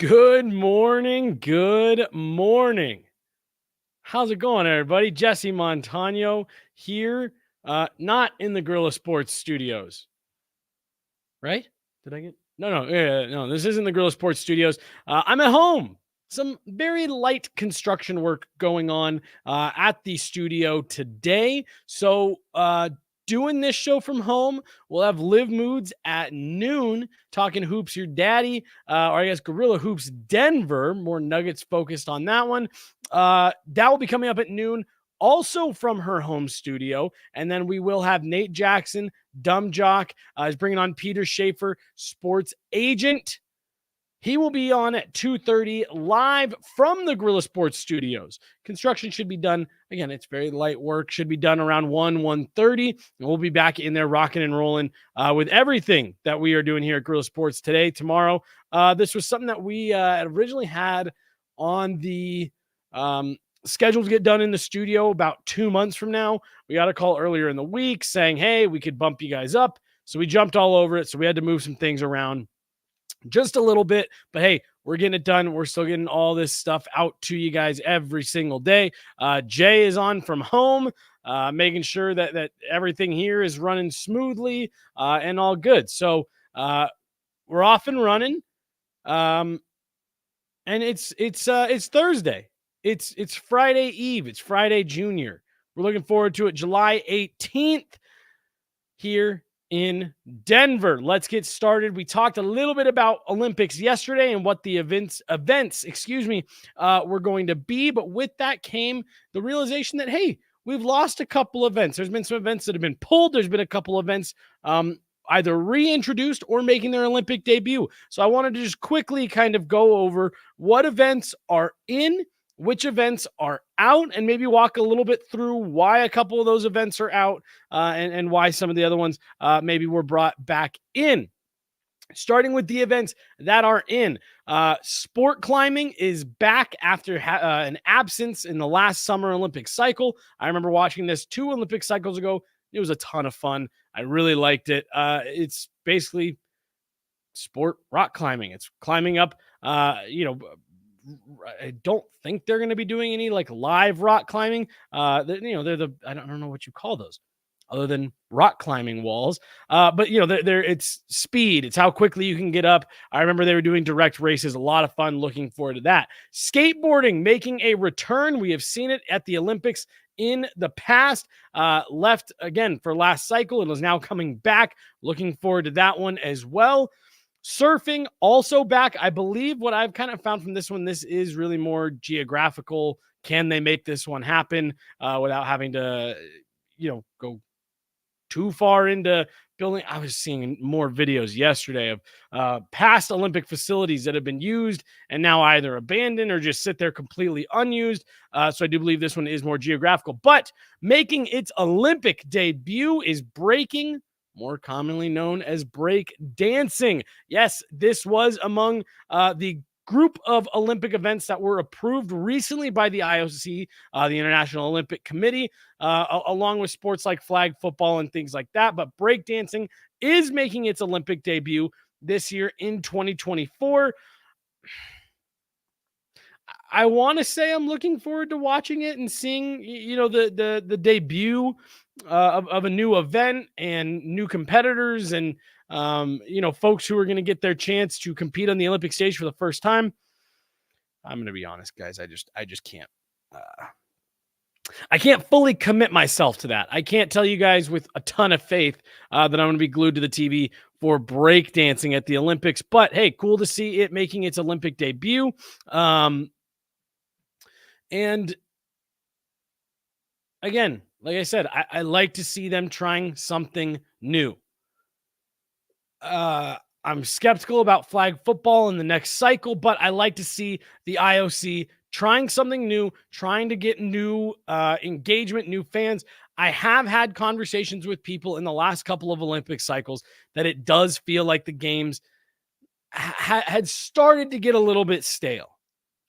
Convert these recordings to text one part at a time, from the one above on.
Good morning. Good morning. How's it going, everybody? Jesse Montaño here, not in the Guerilla Sports Studios, right? Did I get? No. This isn't the Guerilla Sports Studios. I'm at home. Some very light construction work going on at the studio today. So, doing this show from home, we'll have Live Moods at noon, talking hoops, your daddy, or I guess Gorilla Hoops Denver, more Nuggets focused on that one. That will be coming up at noon, also from her home studio. And then we will have Nate Jackson, Dumb Jock, is bringing on Peter Schaefer, sports agent. He will be on at 2:30 live from the Guerrilla Sports Studios. Construction should be done. Again, it's very light work. Should be done around 1:30. And we'll be back in there rocking and rolling with everything that we are doing here at Guerrilla Sports today, tomorrow. This was something that we originally had on the schedule to get done in the studio about 2 months from now. We got a call earlier in the week saying, hey, we could bump you guys up. So we jumped all over it. So we had to move some things around just a little bit, but hey, we're getting it done. We're still getting all this stuff out to you guys every single day. Jay is on from home, making sure that everything here is running smoothly and all good. So we're off and running, and it's Thursday. It's Friday Eve. It's Friday Junior. We're looking forward to it. July 18th here in Denver. Let's get started. We talked a little bit about Olympics yesterday and what the events, were going to be. But with that came the realization that, hey, we've lost a couple events. There's been some events that have been pulled. There's been a couple events either reintroduced or making their Olympic debut. So I wanted to just quickly kind of go over what events are in, which events are out, and maybe walk a little bit through why a couple of those events are out and why some of the other ones maybe were brought back in. Starting with the events that are in, sport climbing is back after an absence in the last Summer Olympic cycle. I remember watching this 2 Olympic cycles ago. It was a ton of fun. I really liked it. It's basically sport rock climbing. It's climbing up, I don't think they're going to be doing any like live rock climbing. They're the, I don't know what you call those other than rock climbing walls. But it's speed. It's how quickly you can get up. I remember they were doing direct races. A lot of fun. Looking forward to that. Skateboarding making a return. We have seen it at the Olympics in the past, left again for last cycle. It is now coming back. Looking forward to that one as well. Surfing also back. I believe what I've kind of found from this one, this is really more geographical. Can they make this one happen without having to, go too far into building? I was seeing more videos yesterday of past Olympic facilities that have been used and now either abandoned or just sit there completely unused. So I do believe this one is more geographical. But making its Olympic debut is breaking, more commonly known as break dancing. Yes, this was among the group of Olympic events that were approved recently by the IOC, the International Olympic Committee, along with sports like flag football and things like that. But breakdancing is making its Olympic debut this year in 2024. I want to say I'm looking forward to watching it and seeing, the debut of a new event and new competitors and, folks who are going to get their chance to compete on the Olympic stage for the first time. I'm going to be honest, guys. I just can't. I can't fully commit myself to that. I can't tell you guys with a ton of faith that I'm going to be glued to the TV for breakdancing at the Olympics. But hey, cool to see it making its Olympic debut. And again, like I said, I like to see them trying something new. I'm skeptical about flag football in the next cycle, but I like to see the IOC trying something new, trying to get new engagement, new fans. I have had conversations with people in the last couple of Olympic cycles that it does feel like the games had started to get a little bit stale.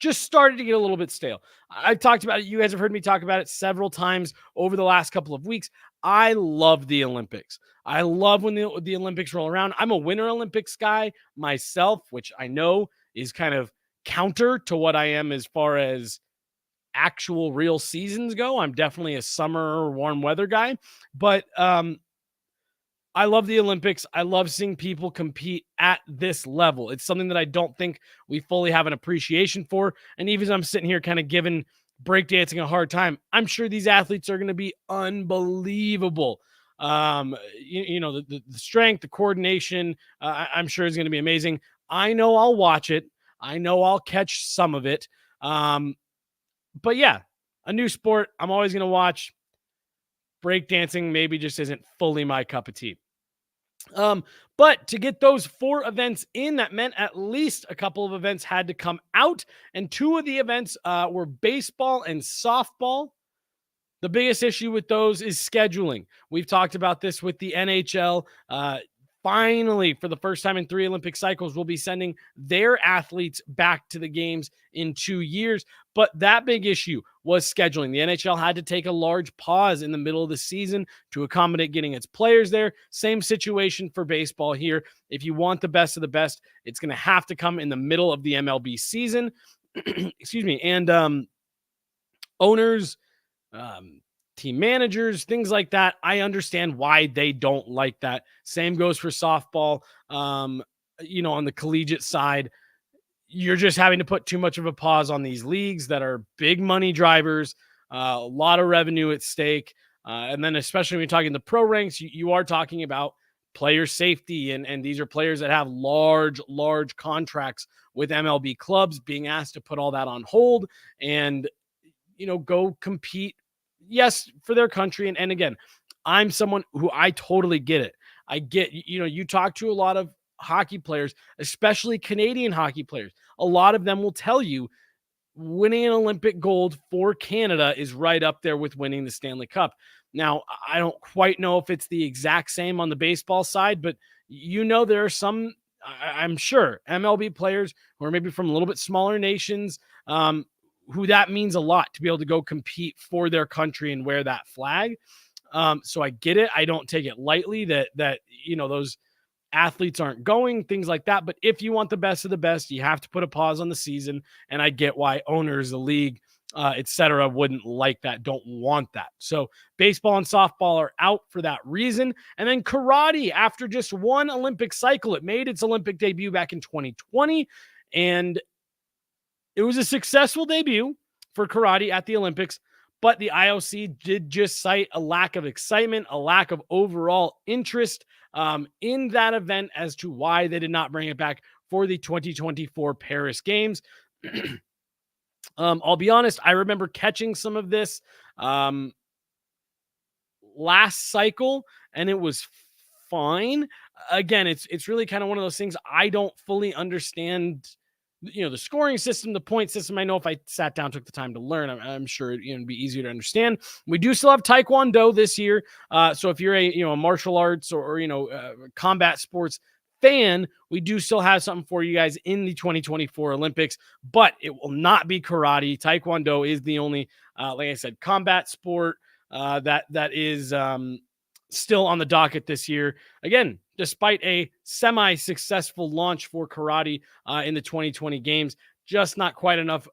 Just started to get a little bit stale. I talked about it. You guys have heard me talk about it several times over the last couple of weeks. I love the Olympics. I love when the Olympics roll around. I'm a Winter Olympics guy myself, which I know is kind of counter to what I am as far as actual real seasons go. I'm definitely a summer warm weather guy, but I love the Olympics. I love seeing people compete at this level. It's something that I don't think we fully have an appreciation for. And even as I'm sitting here kind of giving breakdancing a hard time, I'm sure these athletes are going to be unbelievable. The strength, the coordination, I'm sure is going to be amazing. I know I'll watch it. I know I'll catch some of it. But yeah, a new sport I'm always going to watch. Breakdancing maybe just isn't fully my cup of tea. But to get those 4 events in, that meant at least a couple of events had to come out, and 2 of the events were baseball and softball. The biggest issue with those is scheduling. We've talked about this with the NHL. Finally, for the first time in 3 Olympic cycles, we'll be sending their athletes back to the games in 2 years. But that big issue was scheduling. The NHL had to take a large pause in the middle of the season to accommodate getting its players there. Same situation for baseball here. If you want the best of the best, it's going to have to come in the middle of the MLB season. Excuse me. And owners, team managers, things like that. I understand why they don't like that. Same goes for softball. On the collegiate side, you're just having to put too much of a pause on these leagues that are big money drivers, a lot of revenue at stake. And then especially when you're talking the pro ranks, you are talking about player safety. And these are players that have large contracts with MLB clubs being asked to put all that on hold and, go compete, yes, for their country. And again, I'm someone who I totally get it. I get, you talk to a lot of hockey players, especially Canadian hockey players. A lot of them will tell you winning an Olympic gold for Canada is right up there with winning the Stanley Cup. Now, I don't quite know if it's the exact same on the baseball side, but there are some, I'm sure, MLB players who are maybe from a little bit smaller nations, who that means a lot to be able to go compete for their country and wear that flag. So I get it. I don't take it lightly that those athletes aren't going, things like that. But if you want the best of the best, you have to put a pause on the season. And I get why owners, the league, etc., wouldn't like that, don't want that. So baseball and softball are out for that reason. And then karate, after just 1 Olympic cycle, it made its Olympic debut back in 2020. And it was a successful debut for karate at the Olympics, but the IOC did just cite a lack of excitement, a lack of overall interest in that event as to why they did not bring it back for the 2024 Paris Games. I'll be honest, I remember catching some of this last cycle, and it was fine. Again, it's really kind of one of those things I don't fully understand. The scoring system, the point system. I know if I sat down, took the time to learn, I'm sure it'd be easier to understand. We do still have Taekwondo this year. So if you're a martial arts or combat sports fan, we do still have something for you guys in the 2024 Olympics, but it will not be karate. Taekwondo is the only, like I said, combat sport that is still on the docket this year. Again, despite a semi-successful launch for karate in the 2020 games, just not quite enough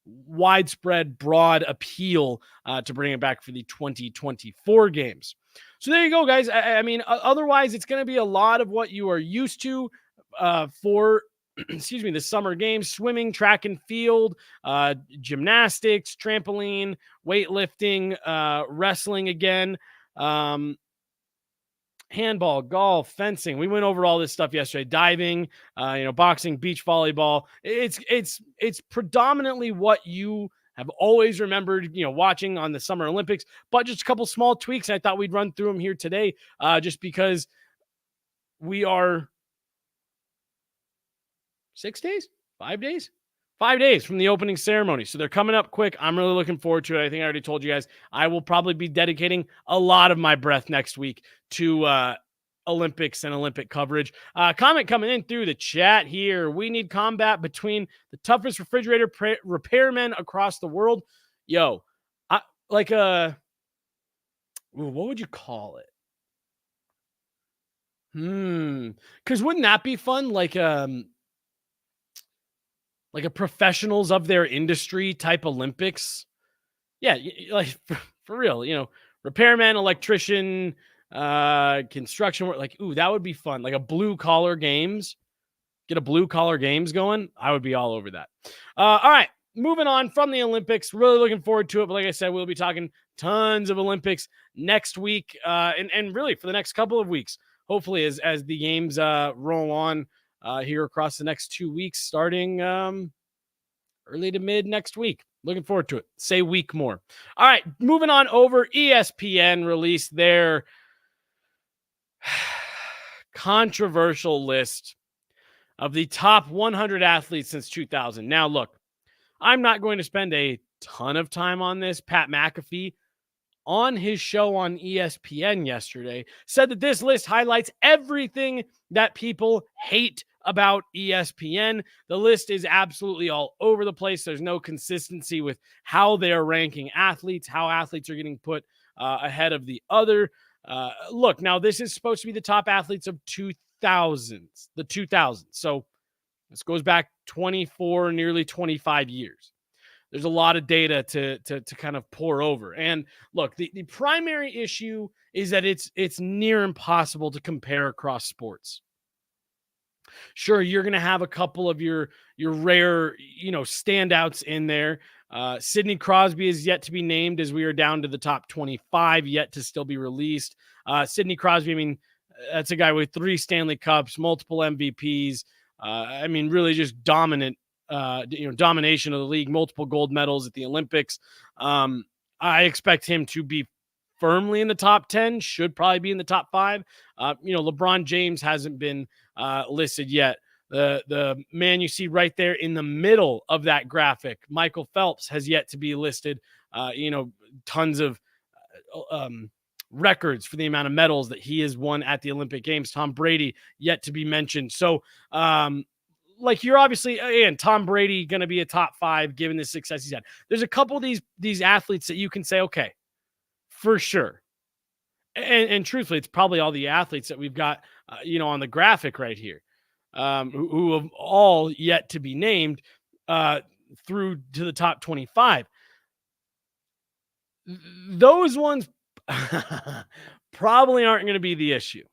widespread, broad appeal to bring it back for the 2024 games. So there you go, guys. I mean, otherwise, it's going to be a lot of what you are used to for the summer games: swimming, track and field, gymnastics, trampoline, weightlifting, wrestling again, handball, golf, fencing. We went over all this stuff yesterday. Diving, boxing, beach volleyball. It's predominantly what you have always remembered, watching on the Summer Olympics, but just a couple small tweaks. I thought we'd run through them here today, just because we are 6 days, 5 days, 5 days from the opening ceremony. So they're coming up quick. I'm really looking forward to it. I think I already told you guys, I will probably be dedicating a lot of my breath next week to Olympics and Olympic coverage. Comment coming in through the chat here. We need combat between the toughest refrigerator repairmen across the world. Yo, what would you call it? Because wouldn't that be fun? like a professionals of their industry type Olympics. Yeah, like for real, repairman, electrician, construction work. Like, ooh, that would be fun. Like a blue collar games. Get a blue collar games going. I would be all over that. All right, moving on from the Olympics. Really looking forward to it. But like I said, we'll be talking tons of Olympics next week, and really for the next couple of weeks. Hopefully, as the games roll on here across the next 2 weeks, starting early to mid next week. Looking forward to it. Say week more. All right, moving on over. ESPN released their controversial list of the top 100 athletes since 2000. Now, look, I'm not going to spend a ton of time on this. Pat McAfee, on his show on ESPN yesterday, said that this list highlights everything that people hate about ESPN. The list is absolutely all over the place. There's no consistency with how they're ranking athletes, how athletes are getting put ahead of the other. Look, now this is supposed to be the top athletes of the 2000s. So this goes back 24, nearly 25 years. There's a lot of data to kind of pour over. And look, the primary issue is that it's near impossible to compare across sports. Sure, you're going to have a couple of your rare, standouts in there. Sidney Crosby is yet to be named, as we are down to the top 25, yet to still be released. Sidney Crosby, I mean, that's a guy with 3 Stanley Cups, multiple MVPs. Really just dominant, domination of the league, multiple gold medals at the Olympics. I expect him to be firmly in the top 10, should probably be in the top 5. LeBron James hasn't been listed yet. The man you see right there in the middle of that graphic, Michael Phelps, has yet to be listed. Tons of records for the amount of medals that he has won at the Olympic Games. Tom Brady yet to be mentioned. So, you're obviously, again, Tom Brady going to be a top 5 given the success he's had. There's a couple of these athletes that you can say, okay, for sure. And truthfully, it's probably all the athletes that we've got, on the graphic right here, who have all yet to be named through to the top 25. Those ones probably aren't going to be the issue.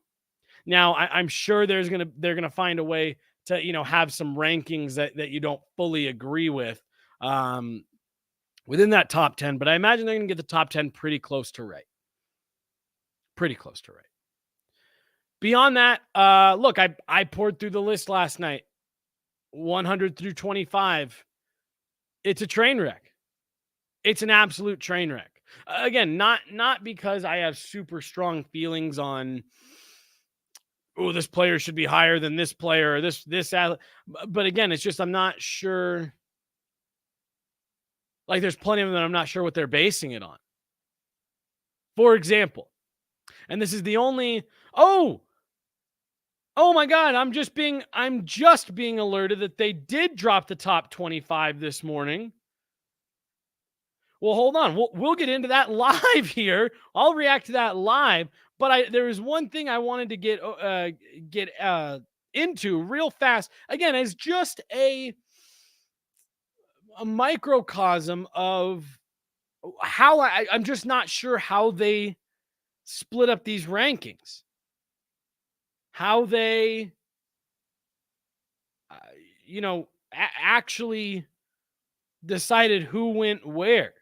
Now, I'm sure they're going to find a way to, have some rankings that you don't fully agree with within that top 10, but I imagine they're going to get the top 10 pretty close to right. Pretty close to right. Beyond that, look, I poured through the list last night, 100 through 25. It's a train wreck. It's an absolute train wreck. Again, not because I have super strong feelings on, oh, this player should be higher than this player or this, but again, it's just I'm not sure. Like, there's plenty of them that I'm not sure what they're basing it on. For example, and this is the only, oh my God, I'm just being alerted that they did drop the top 25 this morning. Well, hold on. We'll get into that live here. I'll react to that live. But there is one thing I wanted to get into real fast. Again, as just a microcosm of how I'm just not sure how they split up these rankings. How they, actually decided who went where.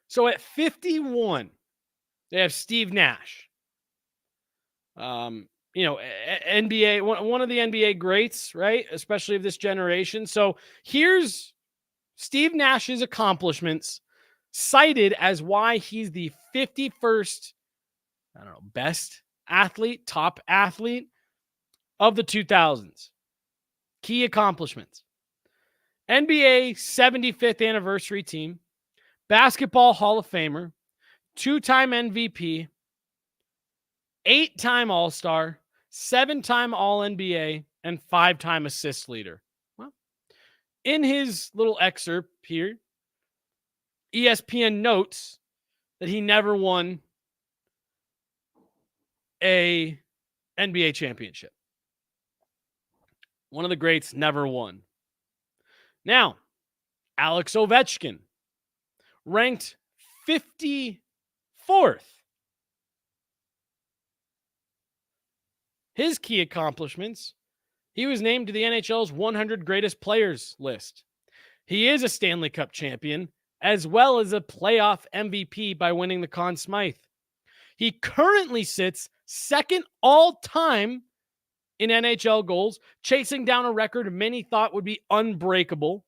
So at 51, they have Steve Nash. NBA, one of the NBA greats, right? Especially of this generation. So here's Steve Nash's accomplishments cited as why he's the 51st, best athlete, top athlete of the 2000s. Key accomplishments: NBA 75th anniversary team, Basketball Hall of Famer, 2-time MVP, 8-time All-Star, 7-time All-NBA, and 5-time assist leader. Well, in his little excerpt here, ESPN notes that he never won a NBA championship. One of the greats never won. Now, Alex Ovechkin, ranked 54th. His key accomplishments: he was named to the NHL's 100 greatest players list. He is a Stanley Cup champion, as well as a playoff MVP by winning the Conn Smythe. He currently sits second all time in NHL goals, chasing down a record many thought would be unbreakable.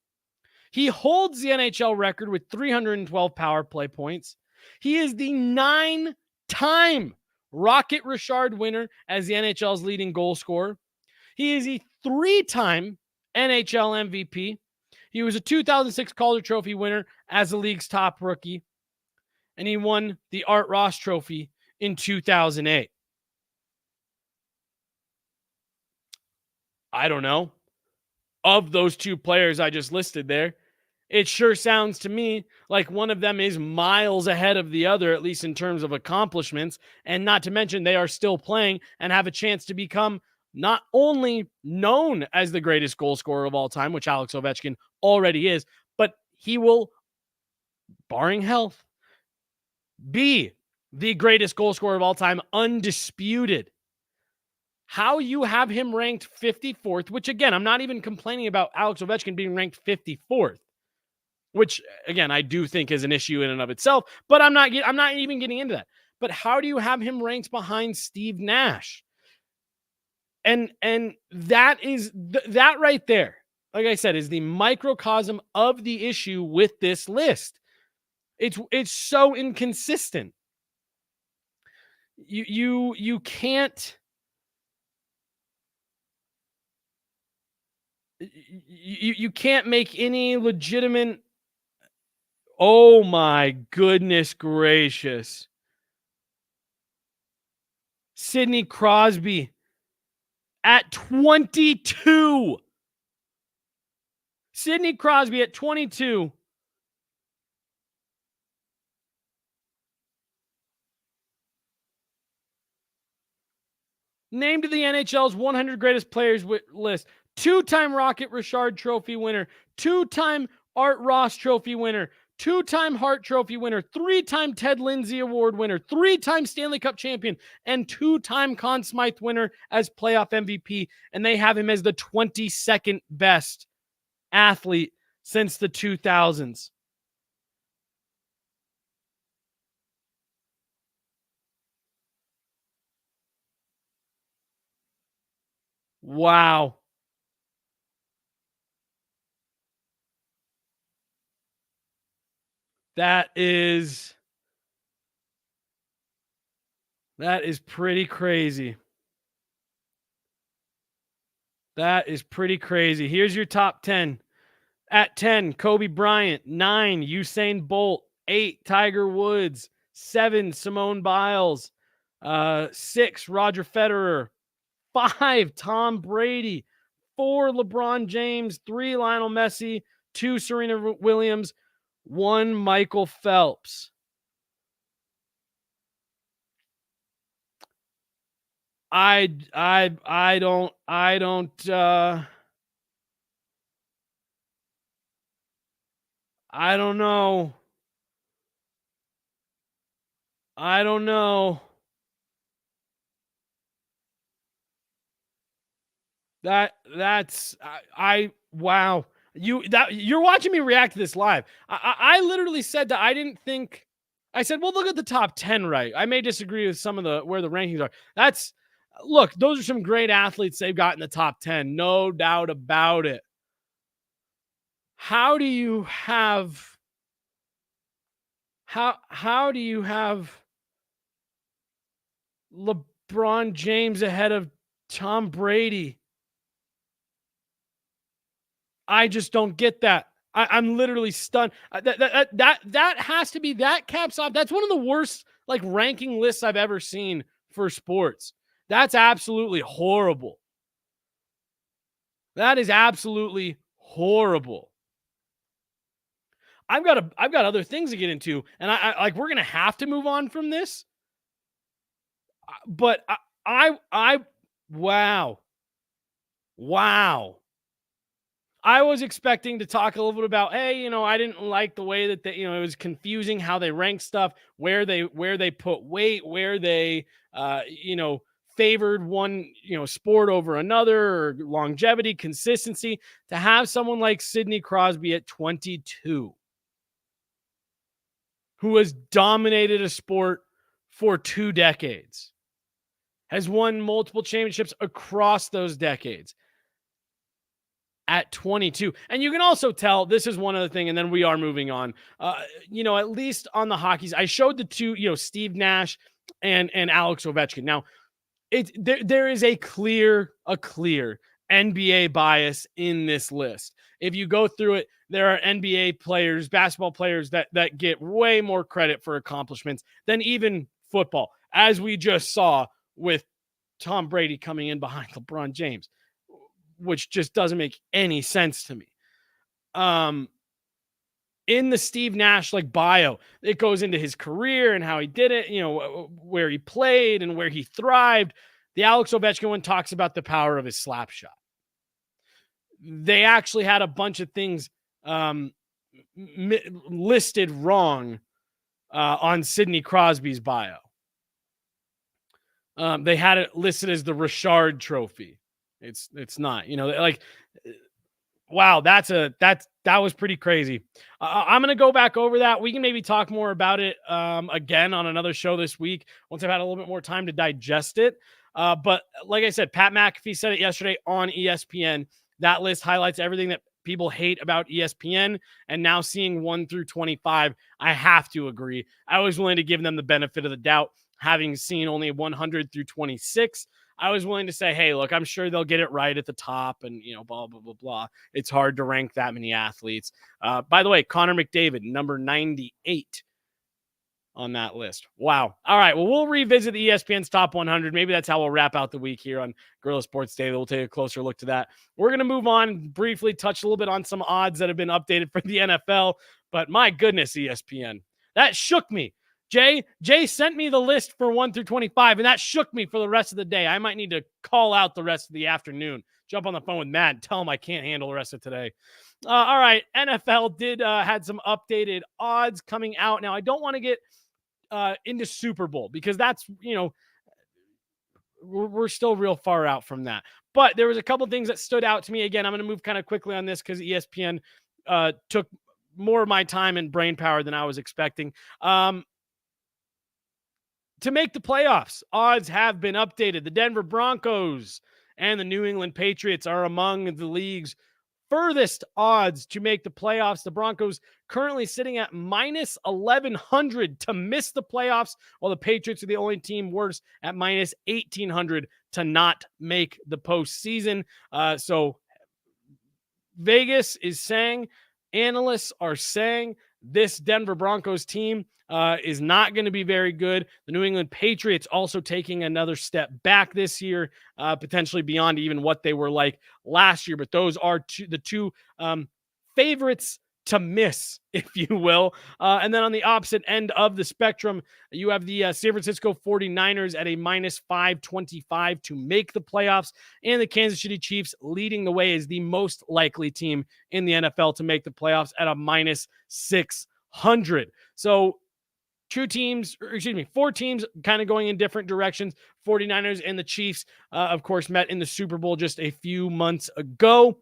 He holds the NHL record with 312 power play points. He is the 9-time Rocket Richard winner as the NHL's leading goal scorer. He is a 3-time NHL MVP. He was a 2006 Calder Trophy winner as the league's top rookie. And he won the Art Ross Trophy in 2008. I don't know. Of those two players I just listed there, it sure sounds to me like one of them is miles ahead of the other, at least in terms of accomplishments. And not to mention, they are still playing and have a chance to become not only known as the greatest goal scorer of all time, which Alex Ovechkin already is, but he will, barring health, be the greatest goal scorer of all time, undisputed. How you have him ranked 54th, which again, I'm not even complaining about Alex Ovechkin being ranked 54th, which again, I do think is an issue in and of itself, but I'm not even getting into that. But how do you have him ranked behind Steve Nash? And that is that right there, like I said, is the microcosm of the issue with this list. It's so inconsistent. You can't you can't make any legitimate. Oh my goodness gracious. Sidney Crosby at 22. Sidney Crosby at 22. Named to the NHL's 100 greatest players list. 2-time Rocket Richard Trophy winner. 2-time Art Ross Trophy winner. 2-time Hart Trophy winner. 3-time Ted Lindsay Award winner. 3-time Stanley Cup champion. And 2-time Conn Smythe winner as playoff MVP. And they have him as the 22nd best athlete since the 2000s. Wow. That is pretty crazy. That is pretty crazy. Here's your top 10. At 10, Kobe Bryant. 9, Usain Bolt. 8, Tiger Woods. 7, Simone Biles. 6, Roger Federer. 5, Tom Brady. 4, LeBron James. 3, Lionel Messi. 2, Serena Williams. 1, Michael Phelps. I don't know. I don't know. That's wow. You're watching me react to this live. I literally said that I didn't think. I said, well, look at the top 10, right? I may disagree with some of where the rankings are. Look, those are some great athletes they've got in the top 10, no doubt about it. How do you have LeBron James ahead of Tom Brady? I just don't get that. I'm literally stunned. That has to be, that caps off. That's one of the worst ranking lists I've ever seen for sports. That's absolutely horrible. That is absolutely horrible. I've got other things to get into, and I we're gonna have to move on from this. But I wow. Wow. I was expecting to talk a little bit about, hey, I didn't like the way that it was confusing how they rank stuff, where they put weight, where they favored one, sport over another, or longevity, consistency. To have someone like Sidney Crosby at 22, who has dominated a sport for 2 decades, has won multiple championships across those decades, at 22. And you can also tell, this is one other thing, and then we are moving on. At least on the hockeys, I showed the two, Steve Nash and Alex Ovechkin. Now, there is a clear NBA bias in this list. If you go through it, there are NBA players, basketball players that get way more credit for accomplishments than even football, as we just saw with Tom Brady coming in behind LeBron James, which just doesn't make any sense to me. In the Steve Nash bio, it goes into his career and how he did it, where he played and where he thrived. The Alex Ovechkin one talks about the power of his slap shot. They actually had a bunch of things listed wrong on Sidney Crosby's bio. They had it listed as the Richard Trophy. It's not, wow, that was pretty crazy. I'm going to go back over that. We can maybe talk more about it again on another show this week once I've had a little bit more time to digest it. But like I said, Pat McAfee said it yesterday on ESPN. That list highlights everything that people hate about ESPN. And now seeing 1 through 25, I have to agree. I was willing to give them the benefit of the doubt, having seen only 100 through 26. I was willing to say, hey, look, I'm sure they'll get it right at the top and, blah, blah, blah, blah. It's hard to rank that many athletes. By the way, Connor McDavid, number 98 on that list. Wow. All right. Well, we'll revisit the ESPN's top 100. Maybe that's how we'll wrap out the week here on Guerrilla Sports Daily. We'll take a closer look to that. We're going to move on, briefly touch a little bit on some odds that have been updated for the NFL. But my goodness, ESPN, that shook me. Jay sent me the list for 1 through 25, and that shook me for the rest of the day. I might need to call out the rest of the afternoon, jump on the phone with Matt and tell him I can't handle the rest of today. All right. NFL did had some updated odds coming out. Now, I don't want to get into Super Bowl because that's, we're still real far out from that. But there was a couple things that stood out to me. Again, I'm going to move kind of quickly on this because ESPN took more of my time and brain power than I was expecting. To make the playoffs, odds have been updated. The Denver Broncos and the New England Patriots are among the league's furthest odds to make the playoffs. The Broncos currently sitting at minus 1,100 to miss the playoffs, while the Patriots are the only team worse at minus 1,800 to not make the postseason. So Vegas is saying, analysts are saying, this Denver Broncos team is not going to be very good. The New England Patriots also taking another step back this year, potentially beyond even what they were like last year. But those are the two favorites to miss, if you will. And then on the opposite end of the spectrum, you have the San Francisco 49ers at a minus 525 to make the playoffs, and the Kansas City Chiefs leading the way as the most likely team in the NFL to make the playoffs at a minus 600. So four teams kind of going in different directions. 49ers and the Chiefs, of course, met in the Super Bowl just a few months ago.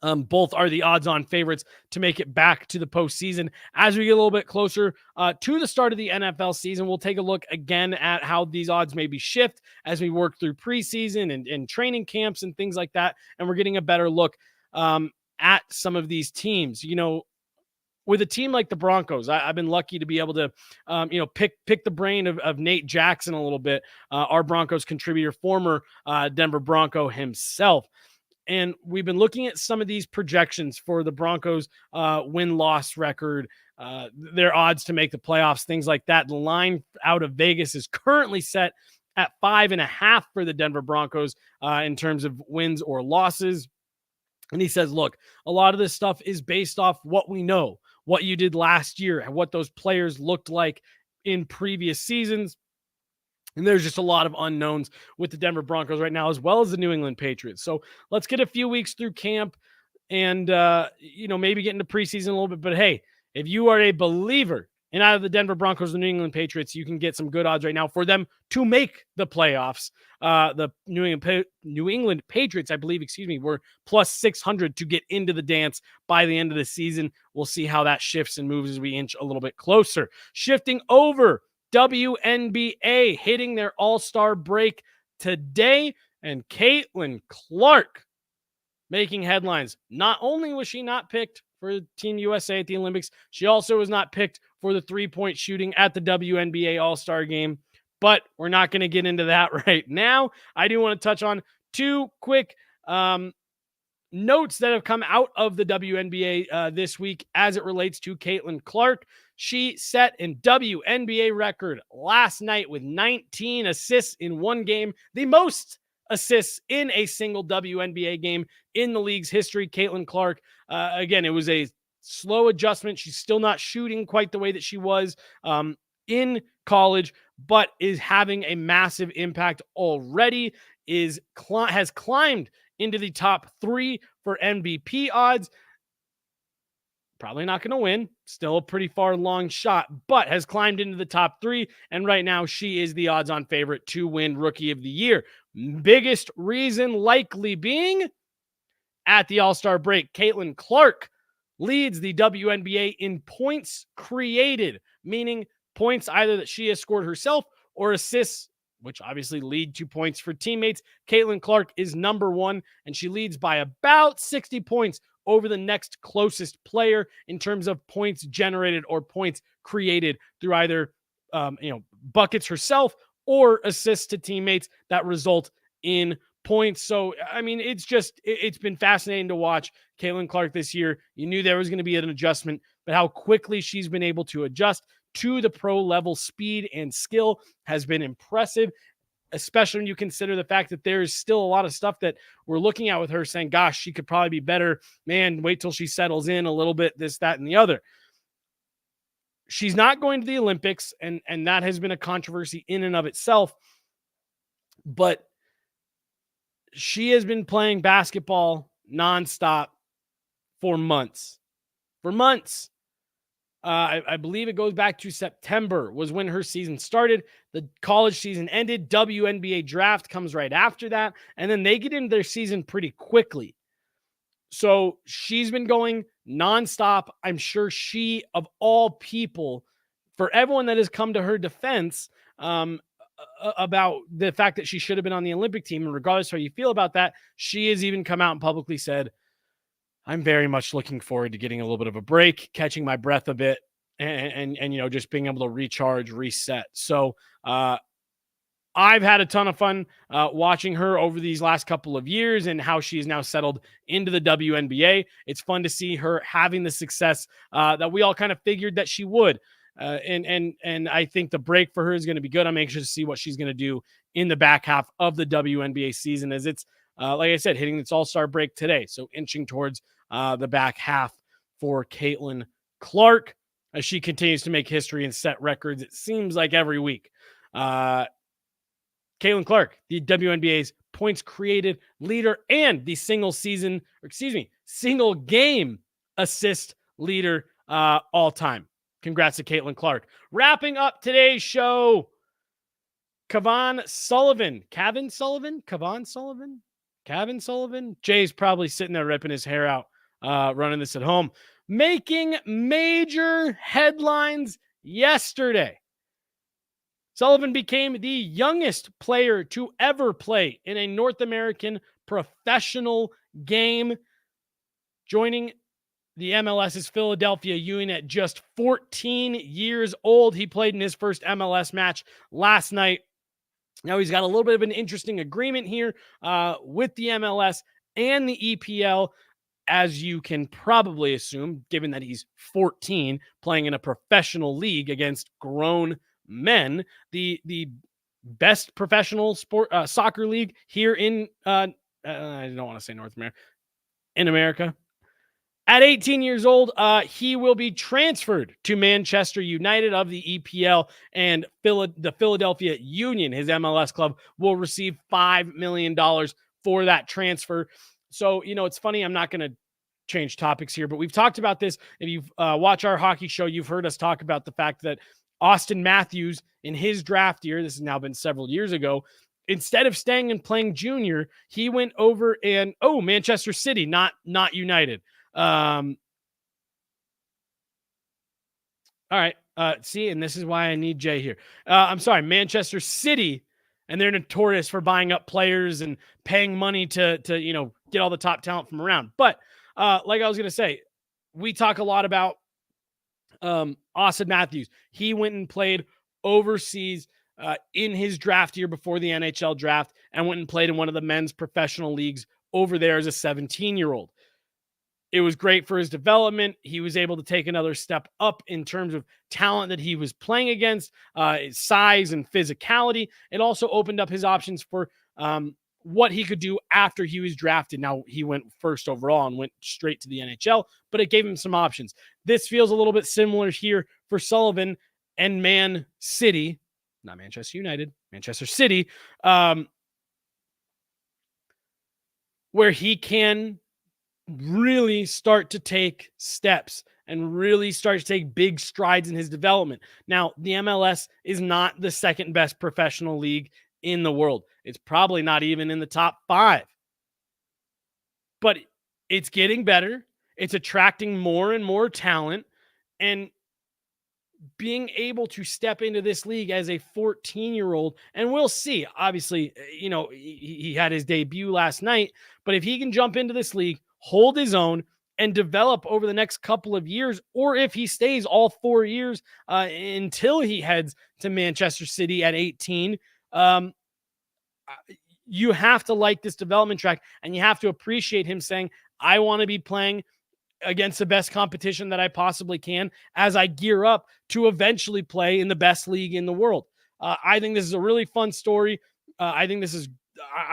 Both are the odds-on favorites to make it back to the postseason. As we get a little bit closer to the start of the NFL season, we'll take a look again at how these odds maybe shift as we work through preseason and training camps and things like that. And we're getting a better look at some of these teams. With a team like the Broncos, I've been lucky to be able to, pick the brain of Nate Jackson a little bit, our Broncos contributor, former Denver Bronco himself. And we've been looking at some of these projections for the Broncos win-loss record, their odds to make the playoffs, things like that. The line out of Vegas is currently set at 5.5 for the Denver Broncos in terms of wins or losses. And he says, look, a lot of this stuff is based off what we know, what you did last year, and what those players looked like in previous seasons. And there's just a lot of unknowns with the Denver Broncos right now, as well as the New England Patriots. So let's get a few weeks through camp and, maybe get into preseason a little bit. But hey, if you are a believer in either the Denver Broncos or the New England Patriots, you can get some good odds right now for them to make the playoffs. The New England Patriots, I believe, were plus 600 to get into the dance by the end of the season. We'll see how that shifts and moves as we inch a little bit closer. Shifting over, WNBA hitting their All-Star break today, and Caitlin Clark making headlines. Not only was she not picked for Team USA at the Olympics, she also was not picked for the three-point shooting at the WNBA All-Star game, but we're not going to get into that right now. I do want to touch on two quick notes that have come out of the WNBA this week as it relates to Caitlin Clark. She set a WNBA record last night with 19 assists in one game, the most assists in a single WNBA game in the league's history. Caitlin Clark, again, it was a slow adjustment. She's still not shooting quite the way that she was in college, but is having a massive impact already, has climbed into the top 3 for MVP odds. Probably not going to win. Still a pretty far long shot, but has climbed into the top 3. And right now she is the odds on favorite to win Rookie of the Year. Biggest reason likely being at the All-Star break, Caitlin Clark leads the WNBA in points created, meaning points either that she has scored herself or assists, which obviously lead to points for teammates. Caitlin Clark is number 1, and she leads by about 60 points over the next closest player in terms of points generated or points created through either buckets herself or assists to teammates that result in points. So, I mean, it's been fascinating to watch Caitlin Clark this year. You knew there was going to be an adjustment, but how quickly she's been able to adjust to the pro level speed and skill has been impressive, especially when you consider the fact that there's still a lot of stuff that we're looking at with her saying, gosh, she could probably be better. Man, wait till she settles in a little bit, this, that, and the other. She's not going to the Olympics, and that has been a controversy in and of itself, but she has been playing basketball nonstop for months. I believe it goes back to September was when her season started. The college season ended. WNBA draft comes right after that. And then they get into their season pretty quickly. So she's been going nonstop. I'm sure she, of all people, for everyone that has come to her defense about the fact that she should have been on the Olympic team, and regardless of how you feel about that, she has even come out and publicly said, I'm very much looking forward to getting a little bit of a break, catching my breath a bit, and just being able to recharge, reset. So I've had a ton of fun watching her over these last couple of years and how she is now settled into the WNBA. It's fun to see her having the success that we all kind of figured that she would. And I think the break for her is going to be good. I'm anxious to see what she's going to do in the back half of the WNBA season, as it's, like I said, hitting its All-Star break today. So inching towards the back half for Caitlin Clark as she continues to make history and set records. It seems like every week. Caitlin Clark, the WNBA's points created leader and the single game assist leader all time. Congrats to Caitlin Clark. Wrapping up today's show, Cavan Sullivan. Jay's probably sitting there ripping his hair out, running this at home. Making major headlines yesterday. Sullivan became the youngest player to ever play in a North American professional game, joining the MLS's Philadelphia Union at just 14 years old. He played in his first MLS match last night. Now he's got a little bit of an interesting agreement here with the MLS and the EPL, as you can probably assume, given that he's 14, playing in a professional league against grown men. The best professional soccer league here in I don't want to say North America, in America. At 18 years old, he will be transferred to Manchester United of the EPL, and the Philadelphia Union, his MLS club, will receive $5 million for that transfer. So, it's funny. I'm not going to change topics here, but we've talked about this. If you've watched our hockey show, you've heard us talk about the fact that Austin Matthews, in his draft year, this has now been several years ago, instead of staying and playing junior, he went over and Manchester City, not United. All right. See, and this is why I need Jay here. I'm sorry, Manchester City, and they're notorious for buying up players and paying money to get all the top talent from around. But like I was going to say, we talk a lot about Austin Matthews. He went and played overseas in his draft year before the NHL draft, and went and played in one of the men's professional leagues over there as a 17-year-old. It was great for his development. He was able to take another step up in terms of talent that he was playing against, his size and physicality. It also opened up his options for what he could do after he was drafted. Now, he went first overall and went straight to the NHL, but it gave him some options. This feels a little bit similar here for Sullivan and Man City, not Manchester United, Manchester City, where he can really start to take steps and really start to take big strides in his development. Now, the MLS is not the second best professional league in the world. It's probably not even in the top 5. But it's getting better. It's attracting more and more talent. And being able to step into this league as a 14-year-old, and we'll see. Obviously, he had his debut last night, but if he can jump into this league, hold his own, and develop over the next couple of years, or if he stays all 4 years until he heads to Manchester City at 18, you have to like this development track, and you have to appreciate him saying, I want to be playing against the best competition that I possibly can as I gear up to eventually play in the best league in the world. I think this is a really fun story. I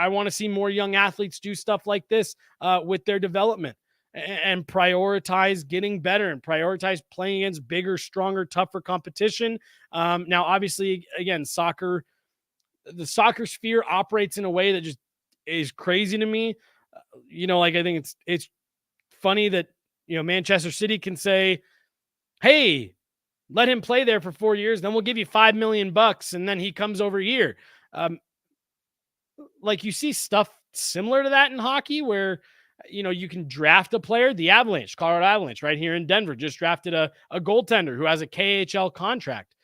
want to see more young athletes do stuff like this with their development and prioritize getting better and prioritize playing against bigger, stronger, tougher competition. Now, obviously, again, the soccer sphere operates in a way that just is crazy to me. I think it's funny that, Manchester City can say, hey, let him play there for 4 years, then we'll give you $5 million, and then he comes over here. You see stuff similar to that in hockey where, you can draft a player. The Colorado Avalanche right here in Denver just drafted a goaltender who has a KHL contract.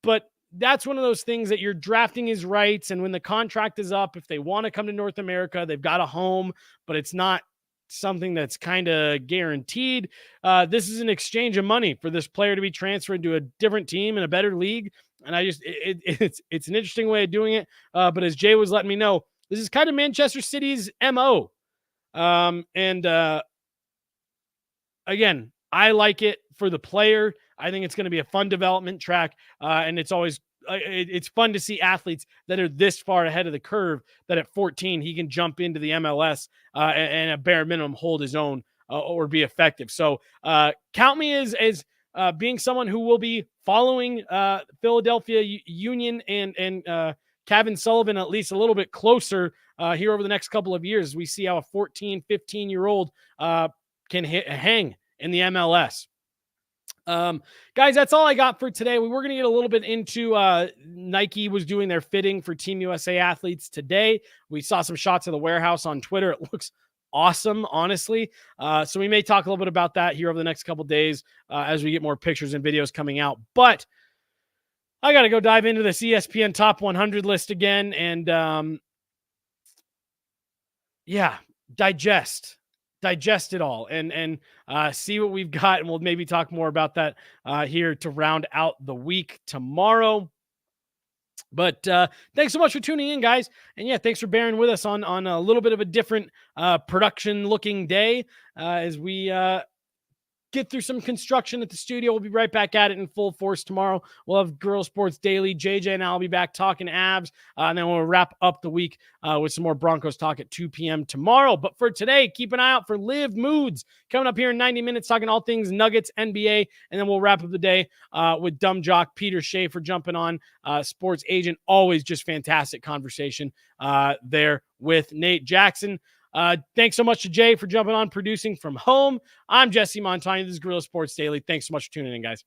But that's one of those things that you're drafting his rights. And when the contract is up, if they want to come to North America, they've got a home, but it's not something that's kind of guaranteed. This is an exchange of money for this player to be transferred to a different team in a better league. And it's an interesting way of doing it. But as Jay was letting me know, this is kind of Manchester City's MO. Again, I like it for the player. I think it's going to be a fun development track. And it's always, it's fun to see athletes that are this far ahead of the curve that at 14, he can jump into the MLS and at bare minimum hold his own or be effective. So count me as being someone who will be following Philadelphia Union and Cavan Sullivan at least a little bit closer here over the next couple of years. We see how a 14, 15-year-old can hang in the MLS. Guys, that's all I got for today. We were going to get a little bit into Nike was doing their fitting for Team USA athletes today. We saw some shots of the warehouse on Twitter. It looks awesome, honestly. So we may talk a little bit about that here over the next couple of days as we get more pictures and videos coming out. But I got to go dive into this ESPN Top 100 list again and digest it all and see what we've got. And we'll maybe talk more about that here to round out the week tomorrow. But thanks so much for tuning in, guys. And yeah, thanks for bearing with us on a little bit of a different production looking day as we get through some construction at the studio. We'll be right back at it in full force tomorrow. We'll have Girl Sports Daily. JJ and I'll be back talking abs, and then we'll wrap up the week with some more Broncos talk at 2 p.m. tomorrow. But for today, keep an eye out for Live Moods coming up here in 90 minutes, talking all things Nuggets, NBA, and then we'll wrap up the day with Dumb Jock Peter Schaefer jumping on, sports agent. Always just fantastic conversation there with Nate Jackson. Thanks so much to Jay for jumping on, producing from home. I'm Jesse Montaño. This is Guerilla Sports Daily. Thanks so much for tuning in, guys.